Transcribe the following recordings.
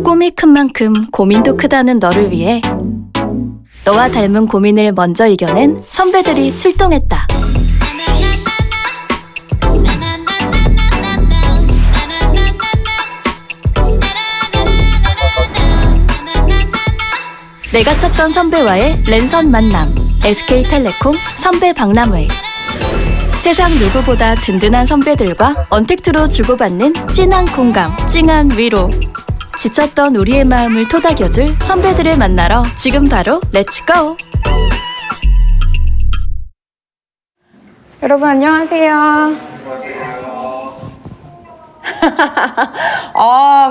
꿈이 큰 만큼 고민도 크다는 너를 위해 너와 닮은 고민을 먼저 이겨낸 선배들이 출동했다. 내가 찾던 선배와의 랜선 만남. SK텔레콤 선배 박람회. 세상 누구보다 든든한 선배들과 언택트로 주고받는 찐한 공감, 찡한 위로. 지쳤던 우리의 마음을 토닥여줄 선배들을 만나러 지금 바로 렛츠고! 여러분 안녕하세요.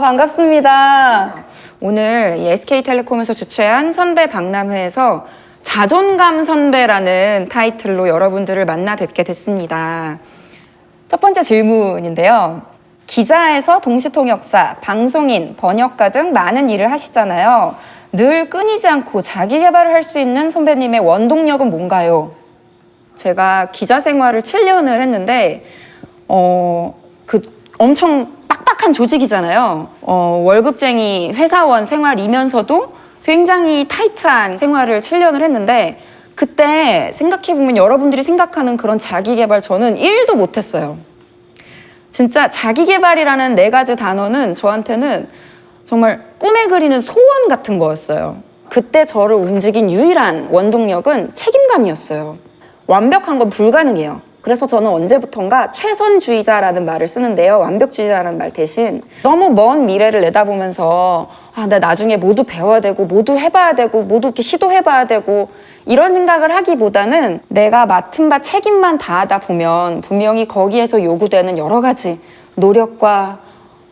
반갑습니다. 오늘 SK텔레콤에서 주최한 선배 박람회에서 자존감 선배라는 타이틀로 여러분들을 만나 뵙게 됐습니다. 첫 번째 질문인데요. 기자에서 동시통역사, 방송인, 번역가 등 많은 일을 하시잖아요. 늘 끊이지 않고 자기 개발을 할 수 있는 선배님의 원동력은 뭔가요? 제가 기자 생활을 7년을 했는데 엄청 빡빡한 조직이잖아요. 월급쟁이 회사원 생활이면서도 굉장히 타이트한 생활을 7년을 했는데 그때 생각해보면 여러분들이 생각하는 그런 자기개발 저는 1도 못했어요. 진짜 자기개발이라는 4가지 단어는 저한테는 정말 꿈에 그리는 소원 같은 거였어요. 그때 저를 움직인 유일한 원동력은 책임감이었어요. 완벽한 건 불가능해요. 그래서 저는 언제부턴가 최선주의자라는 말을 쓰는데요. 완벽주의자라는 말 대신 너무 먼 미래를 내다보면서 나 나중에 모두 배워야 되고 모두 해봐야 되고 모두 이렇게 시도해봐야 되고 이런 생각을 하기보다는 내가 맡은 바 책임만 다하다 보면 분명히 거기에서 요구되는 여러 가지 노력과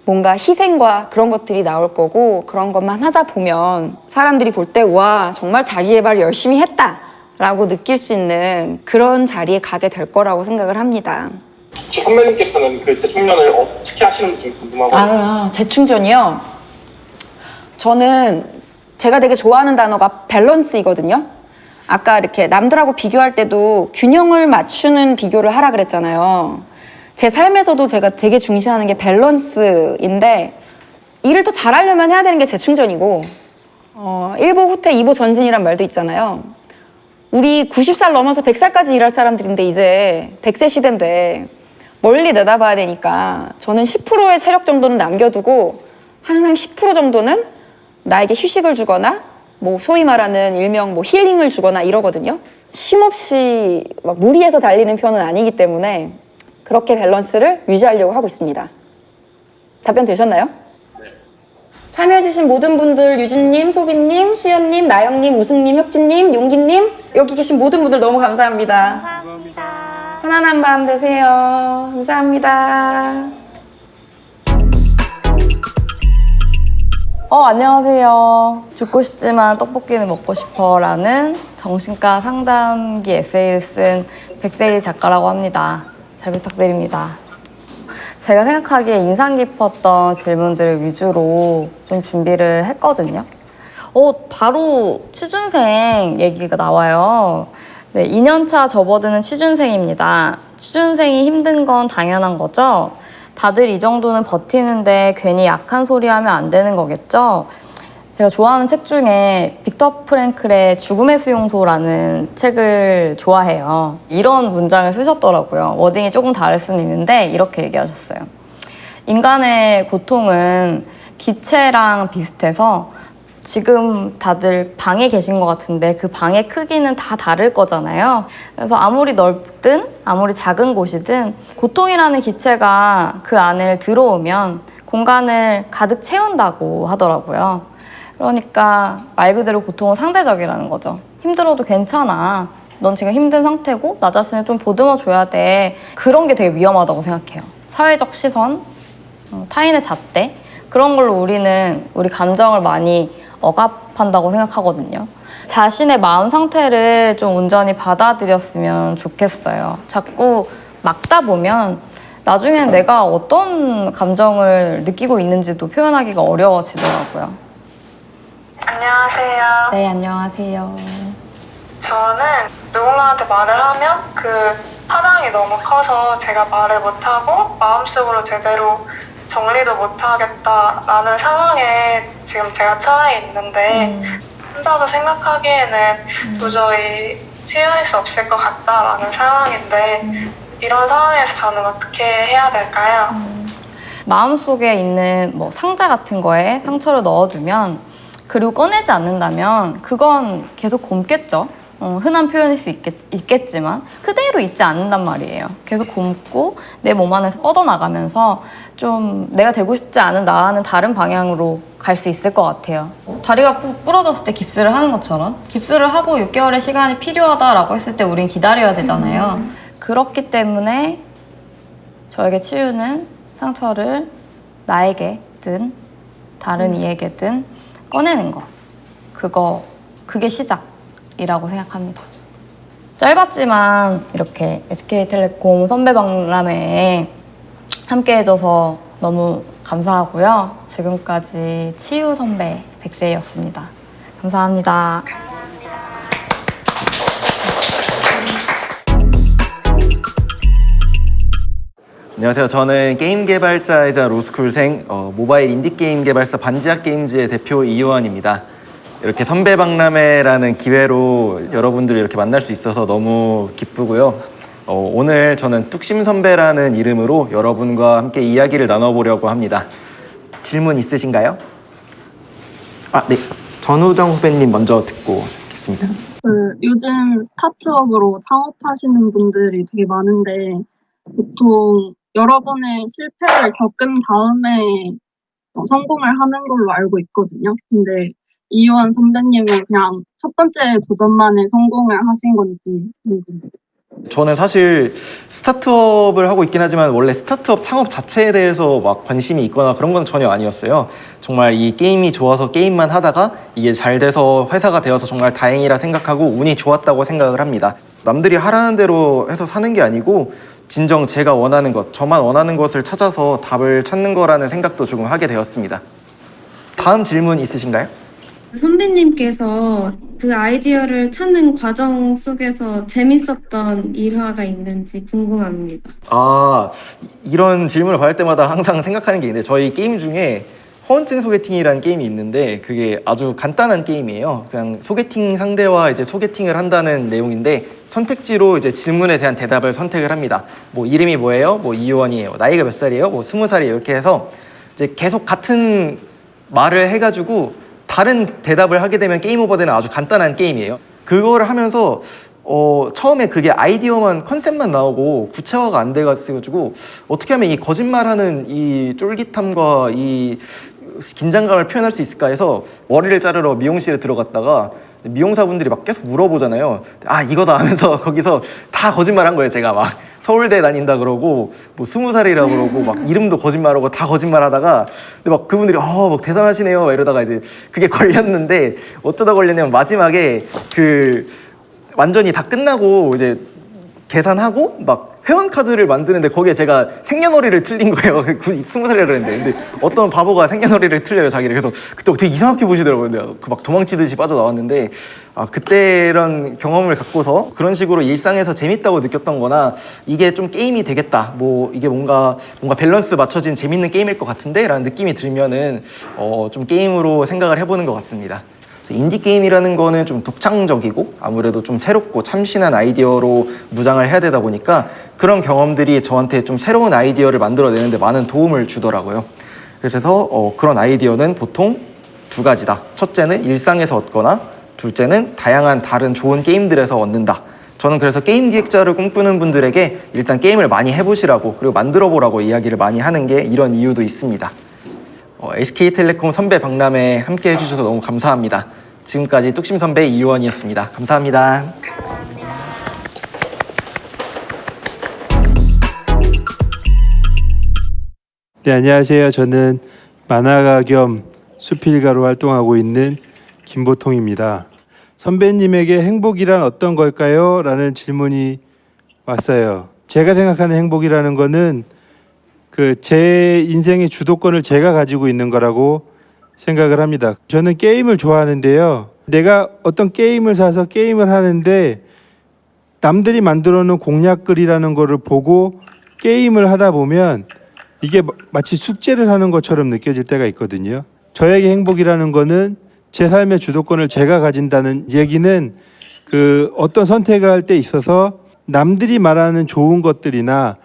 뭔가 희생과 그런 것들이 나올 거고 그런 것만 하다 보면 사람들이 볼 때 와 정말 자기개발을 열심히 했다 라고 느낄 수 있는 그런 자리에 가게 될 거라고 생각을 합니다. 혹시 선배님께서는 그 재충전을 어떻게 하시는지 좀 궁금하거든요. 재충전이요? 저는 제가 되게 좋아하는 단어가 밸런스이거든요. 아까 이렇게 남들하고 비교할 때도 균형을 맞추는 비교를 하라 그랬잖아요. 제 삶에서도 제가 되게 중시하는 게 밸런스인데 일을 더 잘하려면 해야 되는 게 재충전이고 1보 후퇴 2보 전진이란 말도 있잖아요. 우리 90살 넘어서 100살까지 일할 사람들인데 이제 100세 시대인데 멀리 내다봐야 되니까 저는 10%의 체력 정도는 남겨두고 항상 10% 정도는 나에게 휴식을 주거나 뭐 소위 말하는 일명 뭐 힐링을 주거나 이러거든요. 쉼없이 막 무리해서 달리는 편은 아니기 때문에 그렇게 밸런스를 유지하려고 하고 있습니다. 답변 되셨나요? 참여해주신 모든 분들 유진님, 소빈님, 수연님, 나영님, 우승님, 혁진님, 용기님 여기 계신 모든 분들 너무 감사합니다. 감사합니다. 편안한 밤 되세요. 감사합니다. 안녕하세요. 죽고 싶지만 떡볶이는 먹고 싶어 라는 정신과 상담기 에세이를 쓴 백세일 작가라고 합니다. 잘 부탁드립니다. 제가 생각하기에 인상 깊었던 질문들을 위주로 좀 준비를 했거든요. 바로 취준생 얘기가 나와요. 네, 2년차 접어드는 취준생입니다. 취준생이 힘든 건 당연한 거죠? 다들 이 정도는 버티는데 괜히 약한 소리 하면 안 되는 거겠죠? 제가 좋아하는 책 중에 빅터 프랭클의 죽음의 수용소라는 책을 좋아해요. 이런 문장을 쓰셨더라고요. 워딩이 조금 다를 수는 있는데 이렇게 얘기하셨어요. 인간의 고통은 기체랑 비슷해서 지금 다들 방에 계신 것 같은데 그 방의 크기는 다 다를 거잖아요. 그래서 아무리 넓든 아무리 작은 곳이든 고통이라는 기체가 그 안을 들어오면 공간을 가득 채운다고 하더라고요. 그러니까 말 그대로 고통은 상대적이라는 거죠. 힘들어도 괜찮아. 넌 지금 힘든 상태고 나 자신을 좀 보듬어줘야 돼. 그런 게 되게 위험하다고 생각해요. 사회적 시선, 타인의 잣대 그런 걸로 우리는 우리 감정을 많이 억압한다고 생각하거든요. 자신의 마음 상태를 좀 온전히 받아들였으면 좋겠어요. 자꾸 막다 보면 나중엔 내가 어떤 감정을 느끼고 있는지도 표현하기가 어려워지더라고요. 안녕하세요. 네, 안녕하세요. 저는 누군가한테 말을 하면 그 파장이 너무 커서 제가 말을 못하고 마음속으로 제대로 정리도 못하겠다라는 상황에 지금 제가 처해 있는데 혼자서 생각하기에는 도저히 치유할 수 없을 것 같다라는 상황인데 이런 상황에서 저는 어떻게 해야 될까요? 마음속에 있는 뭐 상자 같은 거에 상처를 넣어두면 그리고 꺼내지 않는다면 그건 계속 곪겠죠. 흔한 표현일 수 있겠지만 그대로 있지 않는단 말이에요. 계속 곪고 내 몸 안에서 뻗어나가면서 좀 내가 되고 싶지 않은 나와는 다른 방향으로 갈 수 있을 것 같아요. 다리가 부러졌을 때 깁스를 하는 것처럼 깁스를 하고 6개월의 시간이 필요하다라고 했을 때 우린 기다려야 되잖아요. 그렇기 때문에 저에게 치유는 상처를 나에게든 다른 이에게든 꺼내는 거. 그게 시작이라고 생각합니다. 짧았지만 이렇게 SK텔레콤 선배 박람회에 함께 해줘서 너무 감사하고요. 지금까지 치유 선배 백세희였습니다. 감사합니다. 안녕하세요. 저는 게임 개발자이자 로스쿨생 모바일 인디게임 개발사 반지하 게임즈의 대표 이효원입니다. 이렇게 선배 박람회라는 기회로 여러분들을 이렇게 만날 수 있어서 너무 기쁘고요. 오늘 저는 뚝심 선배라는 이름으로 여러분과 함께 이야기를 나눠보려고 합니다. 질문 있으신가요? 네. 전우정 후배님 먼저 듣고 있겠습니다. 요즘 스타트업으로 창업하시는 분들이 되게 많은데 보통 여러 번의 실패를 겪은 다음에 성공을 하는 걸로 알고 있거든요. 근데 이효원 선배님은 그냥 첫 번째 도전만에 성공을 하신 건지 궁금해요. 저는 사실 스타트업을 하고 있긴 하지만 원래 스타트업 창업 자체에 대해서 막 관심이 있거나 그런 건 전혀 아니었어요. 정말 이 게임이 좋아서 게임만 하다가 이게 잘 돼서 회사가 되어서 정말 다행이라 생각하고 운이 좋았다고 생각을 합니다. 남들이 하라는 대로 해서 사는 게 아니고 진정 제가 원하는 것, 저만 원하는 것을 찾아서 답을 찾는 거라는 생각도 조금 하게 되었습니다. 다음 질문 있으신가요? 선배님께서 그 아이디어를 찾는 과정 속에서 재밌었던 일화가 있는지 궁금합니다. 이런 질문을 받을 때마다 항상 생각하는 게 있는데 저희 게임 중에 허언증 소개팅이라는 게임이 있는데 그게 아주 간단한 게임이에요. 그냥 소개팅 상대와 이제 소개팅을 한다는 내용인데 선택지로 이제 질문에 대한 대답을 선택을 합니다. 뭐 이름이 뭐예요? 뭐 이효원이에요. 나이가 몇 살이에요? 뭐 20살이에요. 이렇게 해서 이제 계속 같은 말을 해가지고 다른 대답을 하게 되면 게임 오버되는 아주 간단한 게임이에요. 그거를 하면서 처음에 그게 아이디어만 컨셉만 나오고 구체화가 안 돼가지고 어떻게 하면 이 거짓말하는 이 쫄깃함과 이 긴장감을 표현할 수 있을까 해서 머리를 자르러 미용실에 들어갔다가 미용사분들이 막 계속 물어보잖아요. 이거다 하면서 거기서 다 거짓말한 거예요. 제가 막 서울대 다닌다 그러고 뭐 20살이라고 그러고 막 이름도 거짓말하고 다 거짓말하다가 근데 막 그분들이 막 대단하시네요 막 이러다가 이제 그게 걸렸는데 어쩌다 걸렸냐면 마지막에 그 완전히 다 끝나고 이제 계산하고 막 회원 카드를 만드는데 거기에 제가 생년월일을 틀린 거예요. 20살이라 그랬는데 근데 어떤 바보가 생년월일을 틀려요 자기를. 그래서 그때 되게 이상하게 보시더라고요. 근데 그 막 도망치듯이 빠져나왔는데 그때 이런 경험을 갖고서 그런 식으로 일상에서 재밌다고 느꼈던 거나 이게 좀 게임이 되겠다 뭐 이게 뭔가 밸런스 맞춰진 재밌는 게임일 것 같은데 라는 느낌이 들면은 좀 게임으로 생각을 해보는 것 같습니다. 인디게임이라는 거는 좀 독창적이고 아무래도 좀 새롭고 참신한 아이디어로 무장을 해야 되다 보니까 그런 경험들이 저한테 좀 새로운 아이디어를 만들어내는데 많은 도움을 주더라고요. 그래서 그런 아이디어는 보통 두 가지다. 첫째는 일상에서 얻거나 둘째는 다양한 다른 좋은 게임들에서 얻는다. 저는 그래서 게임 기획자를 꿈꾸는 분들에게 일단 게임을 많이 해보시라고 그리고 만들어보라고 이야기를 많이 하는 게 이런 이유도 있습니다. SK텔레콤 선배 박람회 함께 해주셔서 너무 감사합니다. 지금까지 뚝심 선배 이효원이었습니다. 감사합니다. 네, 안녕하세요. 저는 만화가 겸 수필가로 활동하고 있는 김보통입니다. 선배님에게 행복이란 어떤 걸까요? 라는 질문이 왔어요. 제가 생각하는 행복이라는 거는 제 인생의 주도권을 제가 가지고 있는 거라고 생각을 합니다. 저는 게임을 좋아하는데요. 내가 어떤 게임을 사서 게임을 하는데 남들이 만들어 놓은 공략글이라는 거를 보고 게임을 하다 보면 이게 마치 숙제를 하는 것처럼 느껴질 때가 있거든요. 저에게 행복이라는 거는 제 삶의 주도권을 제가 가진다는 얘기는 그 어떤 선택을 할 때 있어서 남들이 말하는 좋은 것들이나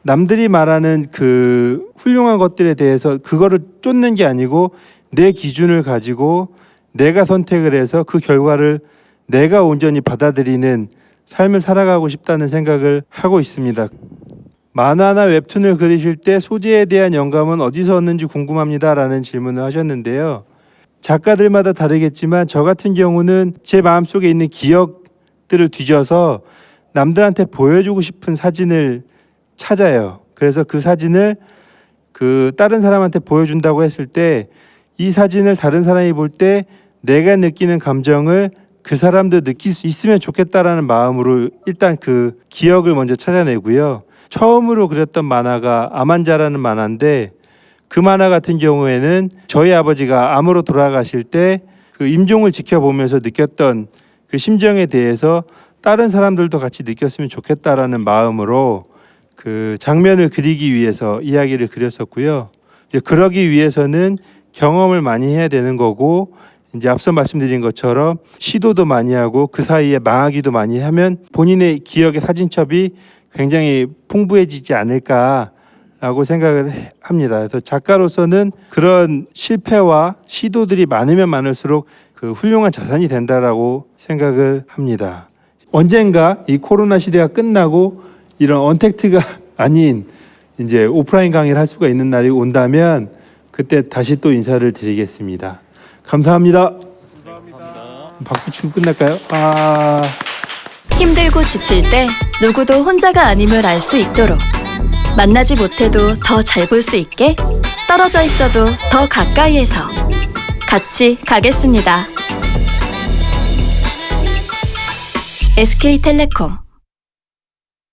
남들이 말하는 그 훌륭한 것들에 대해서 그거를 쫓는 게 아니고 내 기준을 가지고 내가 선택을 해서 그 결과를 내가 온전히 받아들이는 삶을 살아가고 싶다는 생각을 하고 있습니다. 만화나 웹툰을 그리실 때 소재에 대한 영감은 어디서 얻는지 궁금합니다 라는 질문을 하셨는데요. 작가들마다 다르겠지만 저 같은 경우는 제 마음속에 있는 기억들을 뒤져서 남들한테 보여주고 싶은 사진을 찾아요. 그래서 그 사진을 그 다른 사람한테 보여준다고 했을 때 이 사진을 다른 사람이 볼 때 내가 느끼는 감정을 그 사람도 느낄 수 있으면 좋겠다라는 마음으로 일단 그 기억을 먼저 찾아내고요. 처음으로 그렸던 만화가 아만자라는 만화인데 그 만화 같은 경우에는 저희 아버지가 암으로 돌아가실 때 그 임종을 지켜보면서 느꼈던 그 심정에 대해서 다른 사람들도 같이 느꼈으면 좋겠다라는 마음으로 그 장면을 그리기 위해서 이야기를 그렸었고요. 이제 그러기 위해서는 경험을 많이 해야 되는 거고 이제 앞서 말씀드린 것처럼 시도도 많이 하고 그 사이에 망하기도 많이 하면 본인의 기억의 사진첩이 굉장히 풍부해지지 않을까라고 생각을 합니다. 그래서 작가로서는 그런 실패와 시도들이 많으면 많을수록 그 훌륭한 자산이 된다라고 생각을 합니다. 언젠가 이 코로나 시대가 끝나고 이런 언택트가 아닌 이제 오프라인 강의를 할 수가 있는 날이 온다면 그때 다시 또 인사를 드리겠습니다. 감사합니다. 박수 치고 끝날까요? 힘들고 지칠 때 누구도 혼자가 아님을 알 수 있도록 만나지 못해도 더 잘 볼 수 있게 떨어져 있어도 더 가까이에서 같이 가겠습니다. SK텔레콤